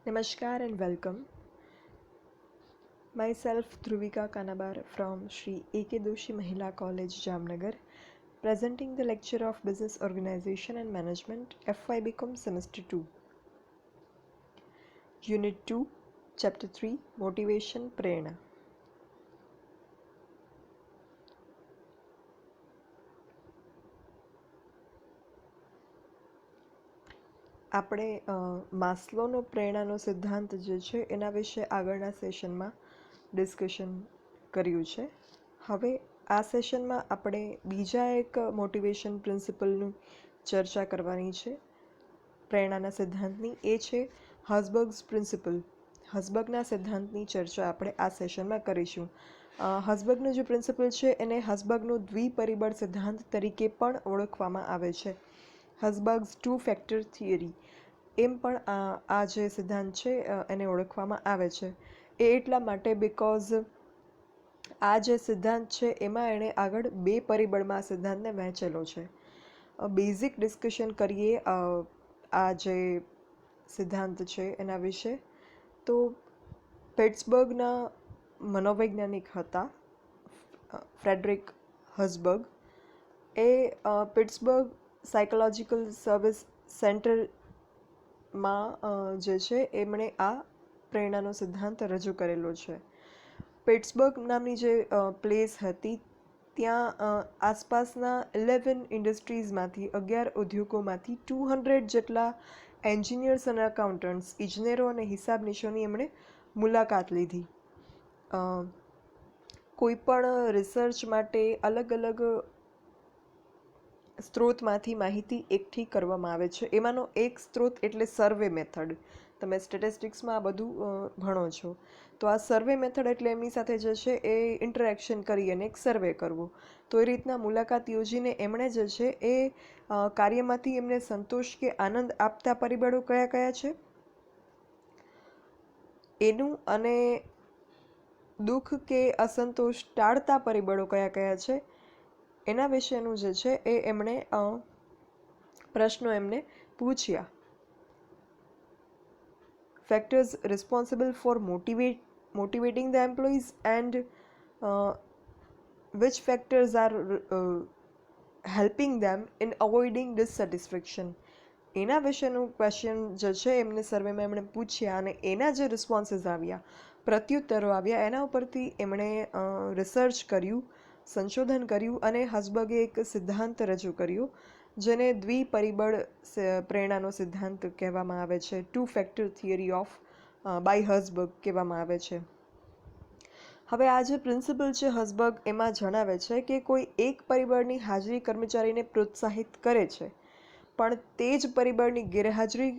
Namaskar and welcome. Myself Dhruvika Kanabar from Sri A.K. Doshi Mahila College, Jamnagar, presenting the lecture of Business Organization and Management, FY BCom Semester 2. Unit 2, Chapter 3, Motivation Prerna. આપણે માસ્લોનો પ્રેરણાનો સિદ્ધાંત જે છે એના વિશે આગળના સેશનમાં discussion કર્યું છે. હવે આ સેશનમાં આપણે બીજા એક મોટિવેશન પ્રિન્સિપલની ચર્ચા કરવાની છે પ્રેરણાના સિદ્ધાંતની. એ છે હસબર્ગ્સ પ્રિન્સિપલ. હસબર્ગના સિદ્ધાંતની ચર્ચા આપણે આ સેશનમાં કરીશું. હસબર્ગનો જે પ્રિન્સિપલ છે એને હસબર્ગનો દ્વિપરિબળ સિદ્ધાંત તરીકે પણ ઓળખવામાં આવે છે. હસબર્ગ્સ 2 ફેક્ટર થિયરી એમ પણ આ જે સિદ્ધાંત છે એને ઓળખવામાં આવે છે. એ એટલા માટે બિકોઝ આ જે સિદ્ધાંત છે એમાં એણે આગળ 2 પરિબળમાં આ સિદ્ધાંતને વહેંચેલો છે. બેઝિક ડિસ્કશન કરીએ આ જે સિદ્ધાંત છે એના વિશે. તો પિટ્સબર્ગના મનોવૈજ્ઞાનિક હતા ફ્રેડરિક હસબર્ગ. એ પિટ્સબર્ગ સાયકોલોજીકલ સર્વિસ સેન્ટરમાં જે છે એમણે આ પ્રેરણાનો સિદ્ધાંત રજૂ કરેલો છે. પિટ્સબર્ગ નામની જે પ્લેસ હતી ત્યાં આસપાસના 11 ઇન્ડસ્ટ્રીઝમાંથી 11 ઉદ્યોગોમાંથી 200 જેટલા એન્જિનિયર્સ અને અકાઉન્ટન્ટ્સ, ઇજનેરો અને હિસાબ નિશોની એમણે મુલાકાત લીધી. કોઈ પણ રિસર્ચ માટે અલગ અલગ સ્ત્રોતમાંથી માહિતી એકઠી કરવામાં આવે છે. એમાંનો એક સ્ત્રોત એટલે સર્વે મેથડ. તમે સ્ટેટિસ્ટિક્સમાં આ બધું ભણો છો. તો આ સર્વે મેથડ એટલે એમની સાથે જે છે એ ઇન્ટરેક્શન કરી અને એક સર્વે કરવો. તો એ રીતના મુલાકાત યોજીને એમણે જે છે એ કાર્યમાંથી એમને સંતોષ કે આનંદ આપતા પરિબળો કયા કયા છે એનું, અને દુઃખ કે અસંતોષ ટાળતા પરિબળો કયા કયા છે એના વિશેનું જે છે એ એમણે પ્રશ્નો એમને પૂછ્યા. Factors responsible for motivating the employees and which factors are helping them in avoiding dissatisfaction. એના વિશેનું ક્વેશ્ચન જે છે એમને સર્વેમાં એમણે પૂછ્યા અને એના જે રિસ્પોન્સીસ આવ્યા, પ્રત્યુત્તરો આવ્યા, એના ઉપરથી એમણે રિસર્ચ કર્યું, સંશોધન કર્યું અને હસબર્ગે એક સિદ્ધાંત રજૂ કર્યો જેને દ્વિપરિબળ પ્રેરણાનો સિદ્ધાંત કહેવામાં આવે છે. 2 ફેક્ટર થિયરી ઓફ બાય હસબર્ગ કહેવામાં આવે છે. હવે આ જે પ્રિન્સિપલ છે હસબર્ગ એમાં જણાવે છે કે કોઈ એક પરિબળની હાજરી કર્મચારીને પ્રોત્સાહિત કરે છે, પણ તે જ પરિબળની ગેરહાજરી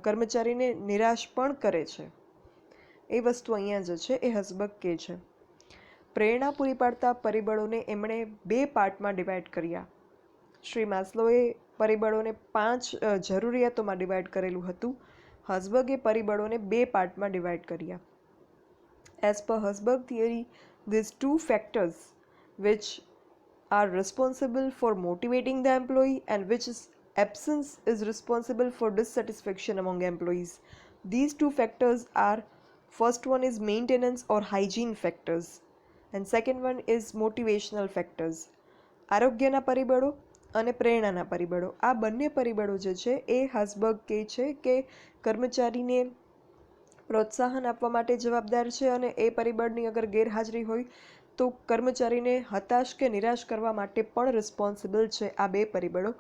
કર્મચારીને નિરાશ પણ કરે છે. એ વસ્તુ અહીંયા જે છે એ હસબર્ગ કહે છે. પ્રેરણા પૂરી પાડતા પરિબળોને એમણે 2 પાર્ટમાં ડિવાઈડ કર્યા. શ્રી માસ્લોએ પરિબળોને 5 જરૂરિયાતોમાં ડિવાઈડ કરેલું હતું. હસબર્ગે પરિબળોને 2 પાર્ટમાં ડિવાઈડ કર્યા. As per Husberg theory, these 2 factors which are responsible for motivating the employee and which is absence is responsible for dissatisfaction among employees. These 2 factors are, first one is maintenance or hygiene factors and second one is motivational factors. આરોગ્યના પરિબળો અને પ્રેરણાના પરિબળો, આ બંને પરિબળો જે છે એ હસબર્ગ કહે છે કે કર્મચારીને પ્રોત્સાહન આપવા માટે જવાબદાર છે અને એ પરિબળની અગર ગેરહાજરી હોય તો કર્મચારીને હતાશ કે નિરાશ કરવા માટે પણ રિસ્પોન્સિબલ છે આ 2 પરિબળો,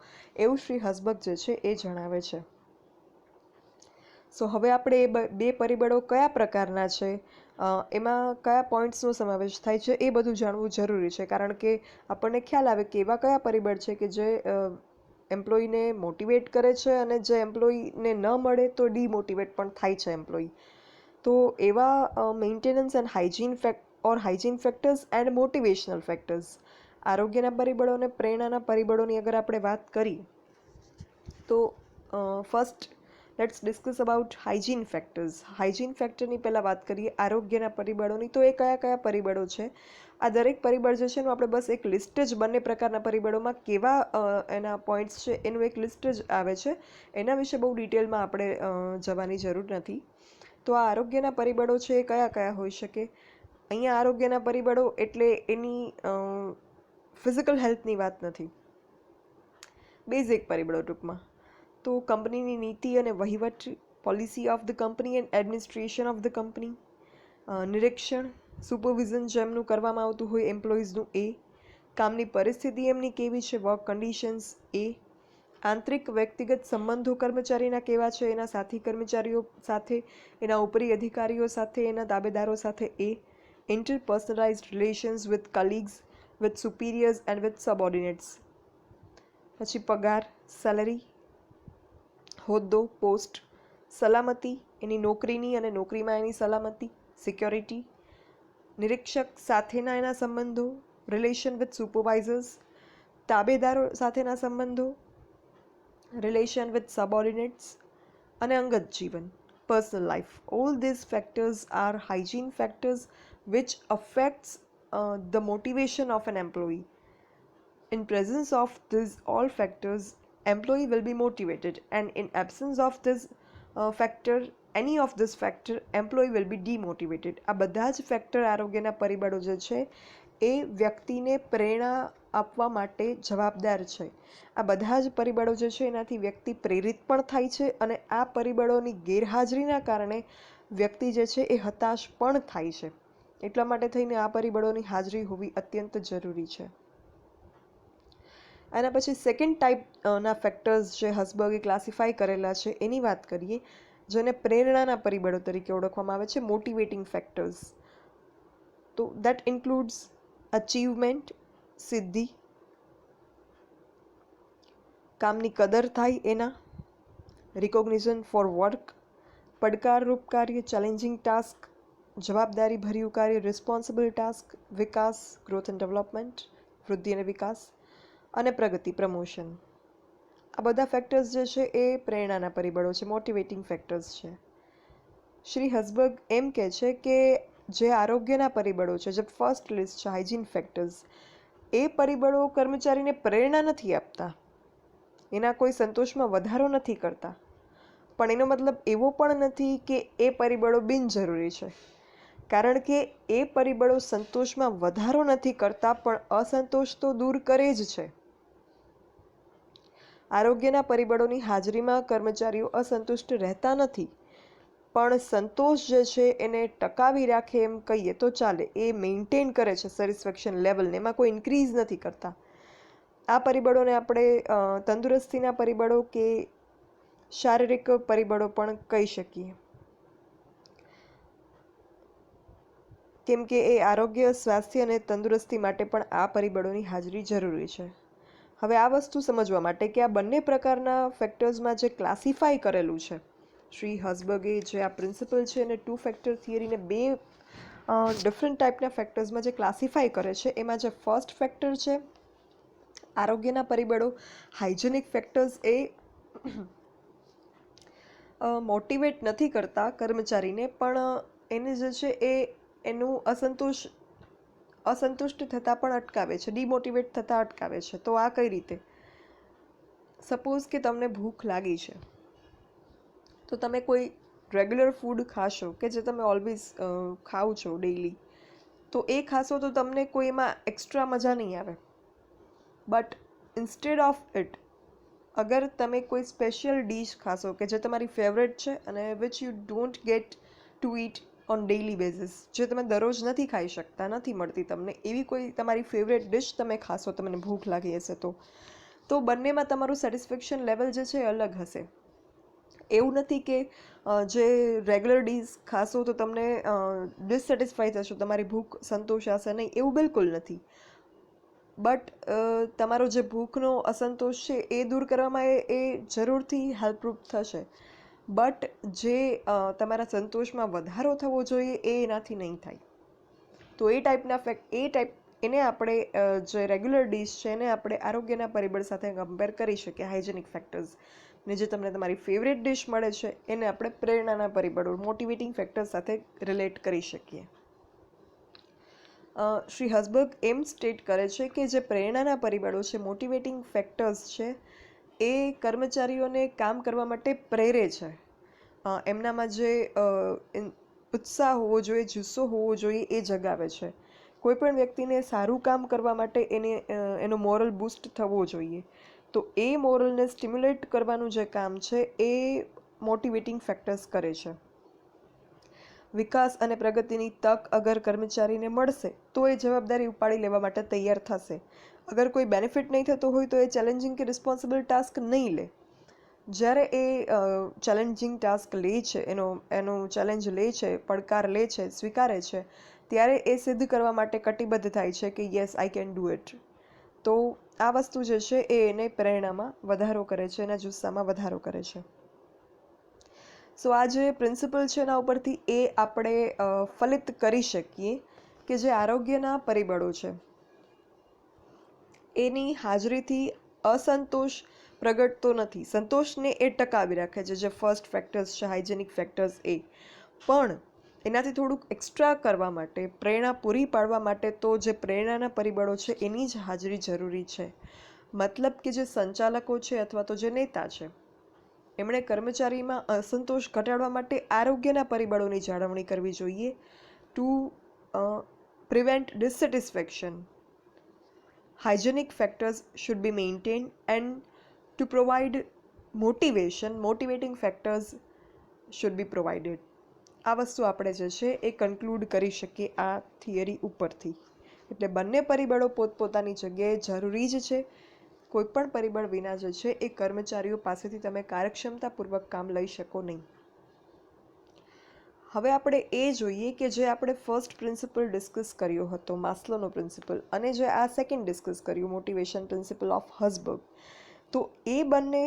એવું શ્રી હસબર્ગ જે છે એ જણાવે છે. સો હવે આપણે એ 2 પરિબળો કયા પ્રકારના છે, એમાં કયા પોઈન્ટ્સનો સમાવેશ થાય છે એ બધું જાણવું જરૂરી છે. કારણ કે આપણને ખ્યાલ આવે કે એવા કયા પરિબળ છે કે જે એમ્પ્લોયીને મોટિવેટ કરે છે અને જે એમ્પ્લોયીને ન મળે તો ડિમોટિવેટ પણ થાય છે એમ્પ્લોયી. તો એવા maintenance and hygiene factors and motivational factors, આરોગ્યના પરિબળો અને પ્રેરણાના પરિબળોની અગર આપણે વાત કરીએ તો first let's discuss about hygiene factors. Hygiene ફેક્ટરની પહેલાં વાત કરીએ આરોગ્યના પરિબળોની. તો એ કયા કયા પરિબળો છે? આ દરેક પરિબળ જે છે એનું આપણે બસ એક લિસ્ટ જ બંને પ્રકારના પરિબળોમાં કેવા એના પોઈન્ટ્સ છે એનું એક લિસ્ટ જ આવે છે. એના વિશે બહુ ડિટેલમાં આપણે જવાની જરૂર નથી. તો આ આરોગ્યના પરિબળો છે એ કયા કયા હોઈ શકે? અહીંયા આરોગ્યના પરિબળો એટલે એની ફિઝિકલ હેલ્થની વાત નથી, બેઝિક પરિબળો ટૂંકમાં. તો કંપનીની નીતિ અને વહીવટ, policy of the company and administration of the company, નિરીક્ષણ, સુપરવિઝન જેમનું કરવામાં આવતું હોય એમ્પ્લોઈઝનું એ, કામની પરિસ્થિતિ એમની કેવી છે, વર્ક કન્ડિશન્સ એ, આંતરિક વ્યક્તિગત સંબંધો કર્મચારીના કેવા છે એના સાથી કર્મચારીઓ સાથે, એના ઉપરી અધિકારીઓ સાથે, એના તાબેદારો સાથે એ, interpersonalized relations with colleagues, with superiors and with subordinates. પછી પગાર, સેલરી, હોદ્દો, પોસ્ટ, સલામતી, એની નોકરીની અને નોકરીમાં એની સલામતી, સિક્યોરિટી, નિરીક્ષક સાથેના એના સંબંધો, રિલેશન વિથ સુપરવાઇઝર્સ, તાબેદારો સાથેના સંબંધો, રિલેશન વિથ સબઓર્ડિનેટ્સ, અને અંગત જીવન, personal life. All these factors are hygiene factors which affects the motivation of an employee. In presence of these all factors, employee will be motivated, and in absence of this any of this factor, employee will be demotivated. આ બધા જ factor આરોગ્યના પરિબળો જે છે એ વ્યક્તિને પ્રેરણા આપવા માટે જવાબદાર છે. આ બધા જ પરિબળો જે છે એનાથી વ્યક્તિ પ્રેરિત પણ થાય છે, અને આ પરિબળોની ગેરહાજરીના કારણે વ્યક્તિ જે છે એ હતાશ પણ થાય છે. એટલા માટે થઈને આ પરિબળોની હાજરી હોવી અત્યંત જરૂરી છે. આના પછી સેકન્ડ ટાઈપના ફેક્ટર્સ જે હસબર્ગે ક્લાસિફાઈ કરેલા છે એની વાત કરીએ, જેને પ્રેરણાના પરિબળો તરીકે ઓળખવામાં આવે છે, મોટિવેટિંગ ફેક્ટર્સ. તો દેટ ઇન્ક્લુડ્સ અચીવમેન્ટ, સિદ્ધિ, કામની કદર થાય એના, રિકોગ્નિશન ફોર વર્ક, પડકારરૂપ કાર્ય, ચેલેન્જિંગ ટાસ્ક, જવાબદારી ભર્યું કાર્ય, responsible task, Vikas, growth and development, વૃદ્ધિ અને વિકાસ, અને પ્રગતિ, પ્રમોશન. આ બધા ફેક્ટર્સ જે છે એ પ્રેરણાના પરિબળો છે, મોટિવેટિંગ ફેક્ટર્સ છે. શ્રી હસબર્ગ એમ કહે છે કે જે આરોગ્યના પરિબળો છે, જે ફર્સ્ટ લિસ્ટ છે હાઇજીન ફેક્ટર્સ, એ પરિબળો કર્મચારીને પ્રેરણા નથી આપતા, એના કોઈ સંતોષમાં વધારો નથી કરતા, પણ એનો મતલબ એવો પણ નથી કે એ પરિબળો બિનજરૂરી છે. કારણ કે એ પરિબળો સંતોષમાં વધારો નથી કરતા, પણ અસંતોષ તો દૂર કરે જ છે. આરોગ્યના પરિબળોની હાજરીમાં કર્મચારીઓ અસંતુષ્ટ રહેતા નથી, પણ સંતોષ જે છે એને ટકાવી રાખે એમ કહીએ તો ચાલે, એ મેન્ટેન કરે છે સેટિસ્ફેક્શન લેવલને, એમાં કોઈ ઇન્ક્રીઝ નથી કરતા. આ પરિબળોને આપણે તંદુરસ્તીના પરિબળો કે શારીરિક પરિબળો પણ કહી શકીએ, કેમ કે એ આરોગ્ય, સ્વાસ્થ્ય અને તંદુરસ્તી માટે પણ આ પરિબળોની હાજરી જરૂરી છે. હવે આ વસ્તુ સમજવા માટે કે આ બંને પ્રકારના ફેક્ટર્સમાં જે ક્લાસિફાઈ કરેલું છે શ્રી હસબર્ગે, જે આ પ્રિન્સિપલ છે અને ટુ ફેક્ટર થિયરીને બે ડિફરન્ટ ટાઈપના ફેક્ટર્સમાં જે ક્લાસિફાઈ કરે છે, એમાં જે ફર્સ્ટ ફેક્ટર છે આરોગ્યના પરિબળો, હાઇજેનિક ફેક્ટર્સ, એ મોટિવેટ નથી કરતા કર્મચારીને, પણ એને જે છે એ એનું અસંતુષ્ટ થતાં પણ અટકાવે છે, ડિમોટિવેટ થતાં અટકાવે છે. તો આ કઈ રીતે? સપોઝ કે તમને ભૂખ લાગી છે, તો તમે કોઈ રેગ્યુલર ફૂડ ખાશો કે જે તમે ઓલવેઝ ખાઓ છો ડેઈલી, તો એ ખાશો તો તમને કોઈ એમાં એક્સ્ટ્રા મજા નહીં આવે. બટ ઇન્સ્ટેડ ઓફ ઇટ, અગર તમે કોઈ સ્પેશિયલ ડીશ ખાશો કે જે તમારી ફેવરેટ છે અને which you don't get to eat on daily basis, જે તમે દરરોજ નથી ખાઈ શકતા, નથી મળતી તમને, એવી કોઈ તમારી ફેવરેટ ડિશ તમે ખાશો, તમને ભૂખ લાગી હશે તો બંનેમાં તમારું સેટિસ્ફેક્શન લેવલ જે છે એ અલગ હશે. એવું નથી કે જે રેગ્યુલર ડીશ ખાશો તો તમને ડિસસેટિસ્ફાઈ થશો, તમારી ભૂખ સંતોષાશે નહીં, એવું બિલકુલ નથી. બટ તમારો જે ભૂખનો અસંતોષ છે એ દૂર કરવામાં એ જરૂરથી હેલ્પરૂપ થશે. બટ જે તમારા સંતોષમાં વધારો થવો જોઈએ એ એનાથી નહીં થાય. તો એ ટાઈપના એને આપણે જે રેગ્યુલર ડીશ છે એને આપણે આરોગ્યના પરિબળ સાથે કમ્પેર કરી શકીએ, હાઇજેનિક ફેક્ટર્સ. ને જે તમને તમારી ફેવરેટ ડિશ મળે છે એને આપણે પ્રેરણાના પરિબળો મોટિવેટિંગ ફેક્ટર સાથે રિલેટ કરી શકીએ. શ્રી હસબર્ગ એમ સ્ટેટ કરે છે કે જે પ્રેરણાના પરિબળો છે, મોટિવેટિંગ ફેક્ટર્સ છે, એ કર્મચારીઓને કામ કરવા માટે પ્રેરે છે. એમનામાં જે ઉત્સાહ હોવો જોઈએ, જુસ્સો હોવો જોઈએ એ જગાવે છે. કોઈ પણ વ્યક્તિને સારું કામ કરવા માટે એનો મોરલ બૂસ્ટ થવો જોઈએ. તો એ મોરલને સ્ટિમ્યુલેટ કરવાનું જે કામ છે એ મોટિવેટિંગ ફેક્ટર્સ કરે છે. વિકાસ અને પ્રગતિની તક અગર કર્મચારીને મળશે તો એ જવાબદારી ઉપાડી લેવા માટે તૈયાર થશે. અગર કોઈ બેનિફિટ નહીં થતો હોય તો એ ચેલેન્જિંગ કે રિસ્પોન્સિબલ ટાસ્ક નહીં લે. જ્યારે એ ચેલેન્જિંગ ટાસ્ક લે છે, એનો ચેલેન્જ લે છે, પડકાર લે છે, સ્વીકારે છે, ત્યારે એ સિદ્ધ કરવા માટે કટિબદ્ધ થાય છે કે yes I can do it. તો આ વસ્તુ જે છે એ એને પ્રેરણામાં વધારો કરે છે, એના જુસ્સામાં વધારો કરે છે. સો આ જે પ્રિન્સિપલ છે એના ઉપરથી એ આપણે ફલિત કરી શકીએ કે જે આરોગ્યના પરિબળો છે એની હાજરીથી અસંતોષ પ્રગટતો નથી. સંતોષને એ ટકાવી રાખે છે, જે ફર્સ્ટ ફેક્ટર્સ છે, હાઇજેનિક ફેક્ટર્સ એ. પણ એનાથી થોડુંક એક્સ્ટ્રા કરવા માટે, પ્રેરણા પૂરી પાડવા માટે તો જે પ્રેરણાના પરિબળો છે એની જ હાજરી જરૂરી છે. મતલબ કે જે સંચાલકો છે અથવા તો જે નેતા છે એમણે કર્મચારીમાં અસંતોષ ઘટાડવા માટે આરોગ્યના પરિબળોની જાળવણી કરવી જોઈએ to prevent dissatisfaction. Hygienic factors should be maintained and to provide motivating factors should be provided. આ વસ્તુ આપણે જે છે એ કન્ક્લુડ કરી શકીએ આ થિયરી ઉપરથી. એટલે બંને પરિબળો પોતપોતાની જગ્યાએ જરૂરી જ છે. કોઈ પણ પરિબળ વિના જે છે એ કર્મચારીઓ પાસેથી તમે કાર્યક્ષમતાપૂર્વક કામ લઈ શકો નહીં. હવે આપણે એ જોઈએ કે જે આપણે ફર્સ્ટ પ્રિન્સિપલ ડિસ્કસ કર્યો હતો, માસ્લોનો પ્રિન્સિપલ, અને જે આ સેકન્ડ ડિસ્કસ કર્યું, મોટિવેશન પ્રિન્સિપલ ઓફ હસબર્ગ, તો એ બંને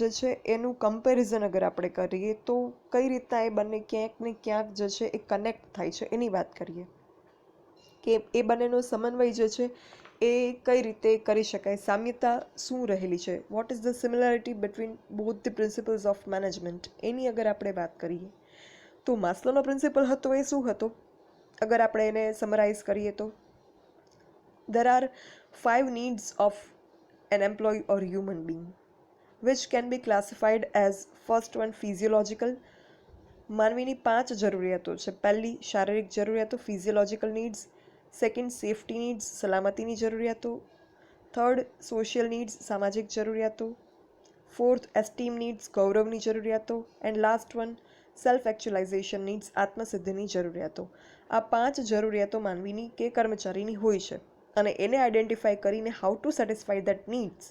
જે છે એનું કમ્પેરિઝન અગર આપણે કરીએ તો કઈ રીતના એ બંને ક્યાંક ને ક્યાંક જે છે એ કનેક્ટ થાય છે એની વાત કરીએ કે એ બંનેનો સમન્વય જે છે એ કઈ રીતે કરી શકાય, સામ્યતા શું રહેલી છે, what is the similarity between both the principles of management, એની અગર આપણે વાત કરીએ તો માસ્લોનો પ્રિન્સિપલ હતો એ શું હતો અગર આપણે એને સમરાઇઝ કરીએ તો there are 5 needs of an employee or human being which can be classified as first one physiological. માનવીની 5 જરૂરિયાતો છે. પહેલી શારીરિક જરૂરિયાતો, physiological needs. Second safety needs, સલામતીની જરૂરિયાતો. થર્ડ સોશિયલ નીડ્સ, સામાજિક જરૂરિયાતો. ફોર્થ એસ્ટીમ નીડ્સ, ગૌરવની જરૂરિયાતો. And last one self actualization needs, આત્મસિદ્ધિની જરૂરિયાતો. આ 5 જરૂરિયાતો માનવીની કે કર્મચારીની હોય છે અને એને આઈડેન્ટિફાઈ કરીને how to satisfy that needs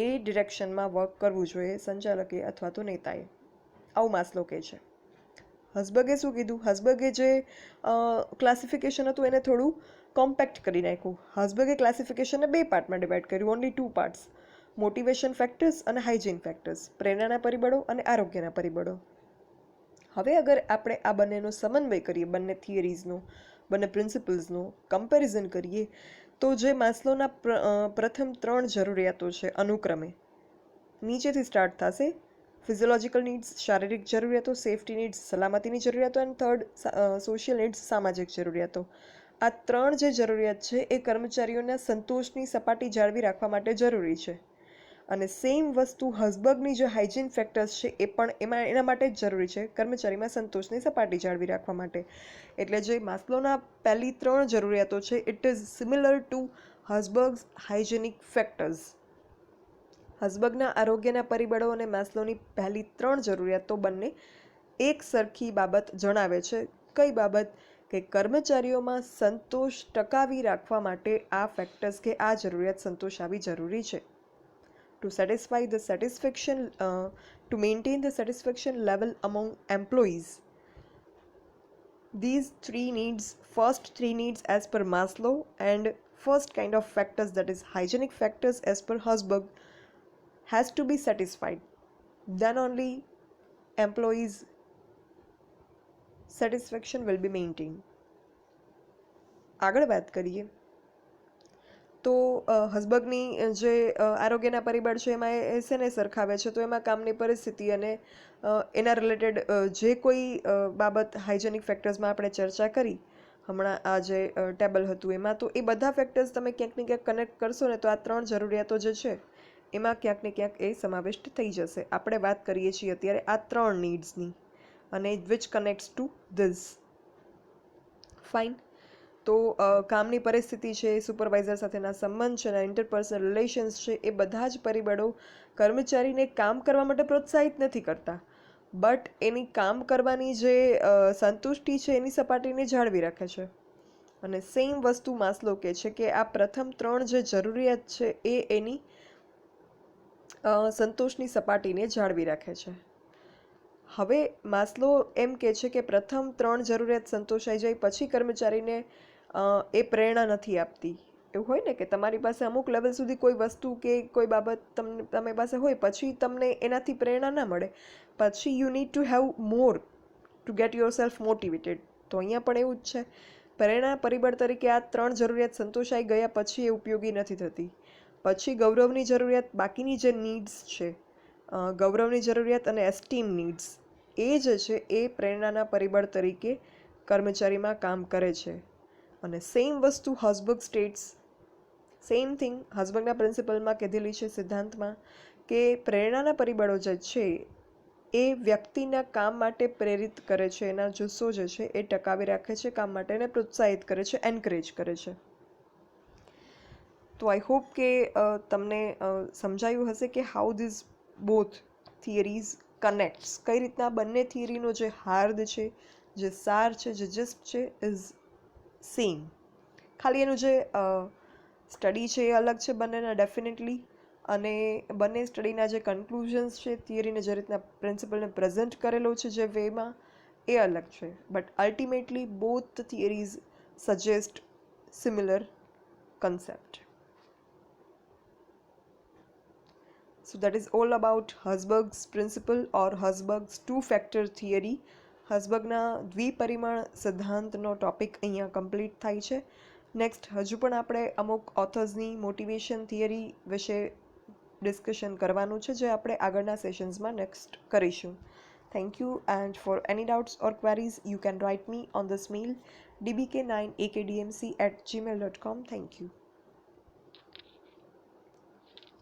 એ ડિરેક્શનમાં વર્ક કરવું જોઈએ સંચાલકે અથવા તો નેતાએ. આવું માસ્લો કહે છે. હસબર્ગે શું કીધું? હસબર્ગે જે ક્લાસિફિકેશન હતું એને થોડું કોમ્પેક્ટ કરી નાખ્યું. હસબર્ગે ક્લાસિફિકેશનને 2 પાર્ટમાં ડિવાઈડ કર્યું, ઓનલી 2 પાર્ટ્સ, મોટિવેશન ફેક્ટર્સ અને હાઇજીન ફેક્ટર્સ, પ્રેરણાના પરિબળો અને આરોગ્યના પરિબળો. હવે અગર આપણે આ બંનેનો સમન્વય કરીએ, બંને થિયરીઝનો, બંને પ્રિન્સિપલ્સનો કમ્પેરિઝન કરીએ તો જે માસ્લોના પ્રથમ 3 જરૂરિયાતો છે અનુક્રમે નીચેથી સ્ટાર્ટ થશે. ફિઝિયોલોજિકલ નીડ્સ, શારીરિક જરૂરિયાતો. સેફ્ટી નીડ્સ, સલામતીની જરૂરિયાતો. એન્ડ થર્ડ સોશિયલ નીડ્સ, સામાજિક જરૂરિયાતો. આ 3 જે જરૂરિયાત છે એ કર્મચારીઓના સંતોષની સપાટી જાળવી રાખવા માટે જરૂરી છે. અને સેમ વસ્તુ હસબર્ગની જે હાઇજીન ફેક્ટર્સ છે એ પણ એના માટે જ જરૂરી છે, કર્મચારીમાં સંતોષની સપાટી જાળવી રાખવા માટે. એટલે જે માસ્લોના પહેલી 3 જરૂરિયાતો છે it is similar to Herzberg's hygienic factors. હસબર્ગના આરોગ્યના પરિબળો અને માસ્લોની પહેલી 3 જરૂરિયાતો બંને એક સરખી બાબત જણાવે છે. કઈ બાબત? કે કર્મચારીઓમાં સંતોષ ટકાવી રાખવા માટે આ ફેક્ટર્સ કે આ જરૂરિયાત સંતોષાવી જરૂરી છે. To maintain the satisfaction level among employees. These 3 needs, first 3 needs as per Maslow and first kind of factors, that is hygienic factors as per Husberg, has to be satisfied. Then only employees' satisfaction will be maintained. આગળ વાત કરીએ તો હસબગની જે આરોગ્યના પરિબળ છે એમાં એ શેને સરખાવે છે, તો એમાં કામની પરિસ્થિતિ અને એના રિલેટેડ જે કોઈ બાબત હાઇજેનિક ફેક્ટર્સમાં આપણે ચર્ચા કરી હમણાં આ જે ટેબલ હતું એમાં, તો એ બધા ફેક્ટર્સ તમે ક્યાંક ને ક્યાંક કનેક્ટ કરશો ને તો આ 3 જરૂરિયાતો જે છે એમાં ક્યાંક ને ક્યાંક એ સમાવિષ્ટ થઈ જશે. આપણે વાત કરીએ છીએ અત્યારે આ 3 નીડ્સની અને વિચ કનેક્ટ્સ ટુ ધીસ. ફાઇન. તો કામની પરિસ્થિતિ છે, સુપરવાઇઝર સાથેના સંબંધ છે, ઇન્ટરપર્સનલ રિલેશન્સ છે, એ બધા જ પરિબળો કર્મચારીને કામ કરવા માટે પ્રોત્સાહિત નથી કરતા, બટ એની કામ કરવાની જે સંતુષ્ટિ છે એની સપાટીને જાળવી રાખે છે. અને સેમ વસ્તુ માસ્લો કહે છે કે આ પ્રથમ 3 જે જરૂરિયાત છે એ એની સંતોષની સપાટીને જાળવી રાખે છે. હવે માસ્લો એમ કહે છે કે પ્રથમ 3 જરૂરિયાત સંતોષાઈ જાય પછી કર્મચારીને એ પ્રેરણા નથી આપતી. એવું હોય ને કે તમારી પાસે અમુક લેવલ સુધી કોઈ વસ્તુ કે કોઈ બાબત તમારી પાસે હોય, પછી તમને એનાથી પ્રેરણા ના મળે, પછી you need to have more two get your self motivated. તો અહીંયા પણ એવું જ છે. પ્રેરણા પરિબળ તરીકે આ 3 જરૂરિયાત સંતોષાઈ ગયા પછી એ ઉપયોગી નથી થતી. પછી ગૌરવની જરૂરિયાત, બાકીની જે નીડ્સ છે, ગૌરવની જરૂરિયાત અને એસ્ટીમ નીડ્સ, એ જે છે એ પ્રેરણાના પરિબળ તરીકે કર્મચારીમાં કામ કરે છે. અને સેમ વસ્તુ હસબર્ગ સ્ટેટ્સ, સેમ થિંગ હસબર્ગના પ્રિન્સિપલમાં કીધેલી છે, સિદ્ધાંતમાં, કે પ્રેરણાના પરિબળો જે છે એ વ્યક્તિના કામ માટે પ્રેરિત કરે છે, એના જુસ્સો જે છે એ ટકાવી રાખે છે કામ માટે, એને પ્રોત્સાહિત કરે છે, એન્કરેજ કરે છે. તો આઈ હોપ કે તમને સમજાયું હશે કે હાઉ ધીસ બોથ થિયરીઝ કનેક્ટ્સ, કઈ રીતના બંને થિયરીનો જે હાર્દ છે, જે સાર છે, જે જસ્ટ છે ઇઝ સેમ. ખાલી એનું જે સ્ટડી છે એ અલગ છે બંનેના ડેફિનેટલી, અને બંને સ્ટડીના જે કન્ક્લુઝન્સ છે, થિયરીને જે રીતના પ્રિન્સિપલને પ્રેઝન્ટ કરેલો છે જે વેમાં, એ અલગ છે. But ultimately both theories suggest similar concept. So that is all about Husberg's principle or Husberg's two-factor theory. હસબર્ગના દ્વિપરિમાણ સિદ્ધાંતનો ટોપિક અહીંયા કમ્પ્લીટ થાય છે. નેક્સ્ટ હજુ પણ આપણે અમુક ઓથર્સની મોટિવેશન થિયરી વિશે ડિસ્કશન કરવાનું છે, જે આપણે આગળના સેશન્સમાં નેક્સ્ટ કરીશું. Thank you, and for any doubts or queries you can write me on this mail dbk9akdmc@gmail.com. Thank you.